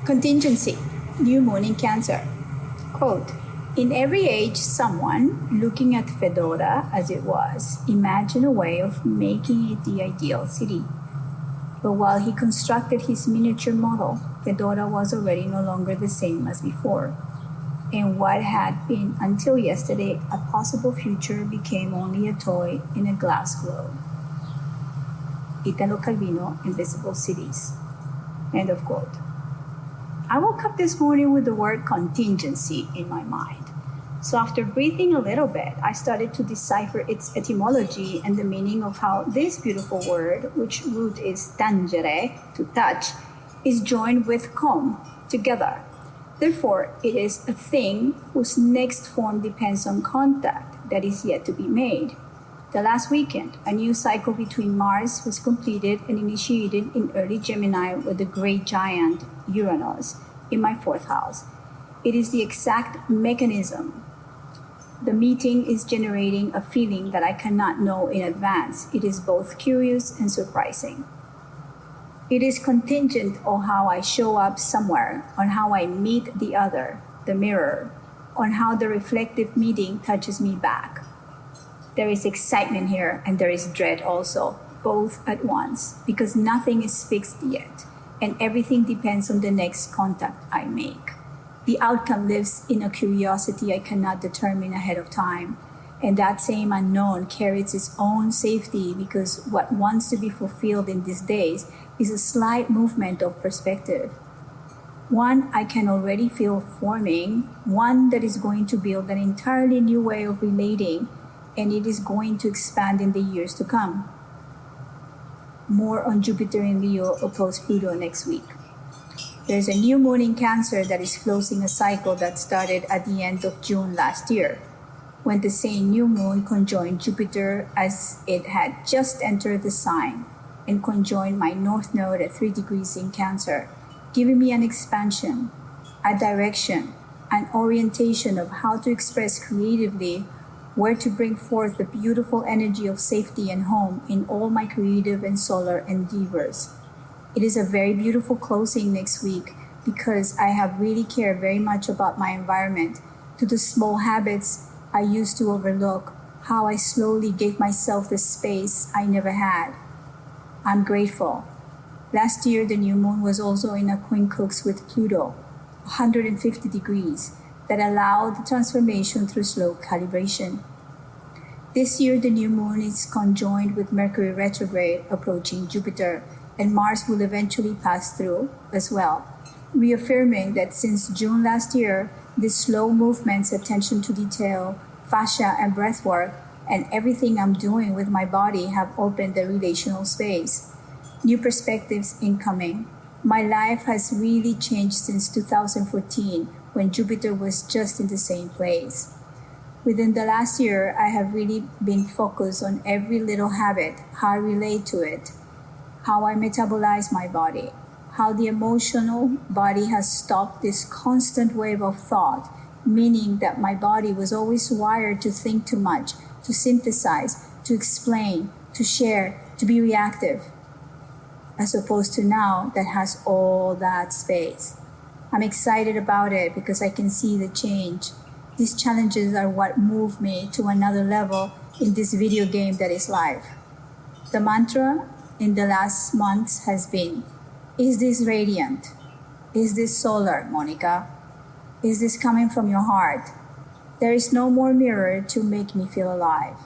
Contingency, new moon in Cancer. Quote, in every age, someone, looking at Fedora as it was, imagined a way of making it the ideal city. But while he constructed his miniature model, Fedora was already no longer the same as before. And what had been, until yesterday, a possible future became only a toy in a glass globe. Italo, Calvino, Invisible Cities. End of quote. I woke up this morning with the word contingency in my mind. So after breathing a little bit, I started to decipher its etymology and the meaning of how this beautiful word, which root is tangere, to touch, is joined with com, together. Therefore, it is a thing whose next form depends on contact that is yet to be made. The last weekend, a new cycle between Mars was completed and initiated in early Gemini with the great giant Uranus in my 4th house. It is the exact mechanism. The meeting is generating a feeling that I cannot know in advance. It is both curious and surprising. It is contingent on how I show up somewhere, on how I meet the other, the mirror, on how the reflective meeting touches me back. There is excitement here and there is dread also, both at once, because nothing is fixed yet, and everything depends on the next contact I make. The outcome lives in a curiosity I cannot determine ahead of time, and that same unknown carries its own safety because what wants to be fulfilled in these days is a slight movement of perspective. One I can already feel forming, one that is going to build an entirely new way of relating, and it is going to expand in the years to come. More on Jupiter in Leo opposed Pluto next week. There's a new moon in Cancer that is closing a cycle that started at the end of June last year, when the same new moon conjoined Jupiter as it had just entered the sign, and conjoined my North Node at 3 degrees in Cancer, giving me an expansion, a direction, an orientation of how to express creatively, where to bring forth the beautiful energy of safety and home in all my creative and solar endeavors. It is a very beautiful closing next week because I have really cared very much about my environment, to the small habits I used to overlook, how I slowly gave myself the space I never had. I'm grateful. Last year, the new moon was also in a quincunx with Pluto, 150 degrees, that allowed the transformation through slow calibration. This year, the new moon is conjoined with Mercury retrograde approaching Jupiter, and Mars will eventually pass through as well, reaffirming that since June last year, these slow movements, attention to detail, fascia and breath work, and everything I'm doing with my body have opened the relational space. New perspectives incoming. My life has really changed since 2014, when Jupiter was just in the same place. Within the last year, I have really been focused on every little habit, how I relate to it, how I metabolize my body, how the emotional body has stopped this constant wave of thought, meaning that my body was always wired to think too much, to synthesize, to explain, to share, to be reactive, as opposed to now that has all that space. I'm excited about it because I can see the change. These challenges are what move me to another level in this video game that is life. The mantra in the last months has been, is this radiant? Is this solar, Monica? Is this coming from your heart? There is no more mirror to make me feel alive.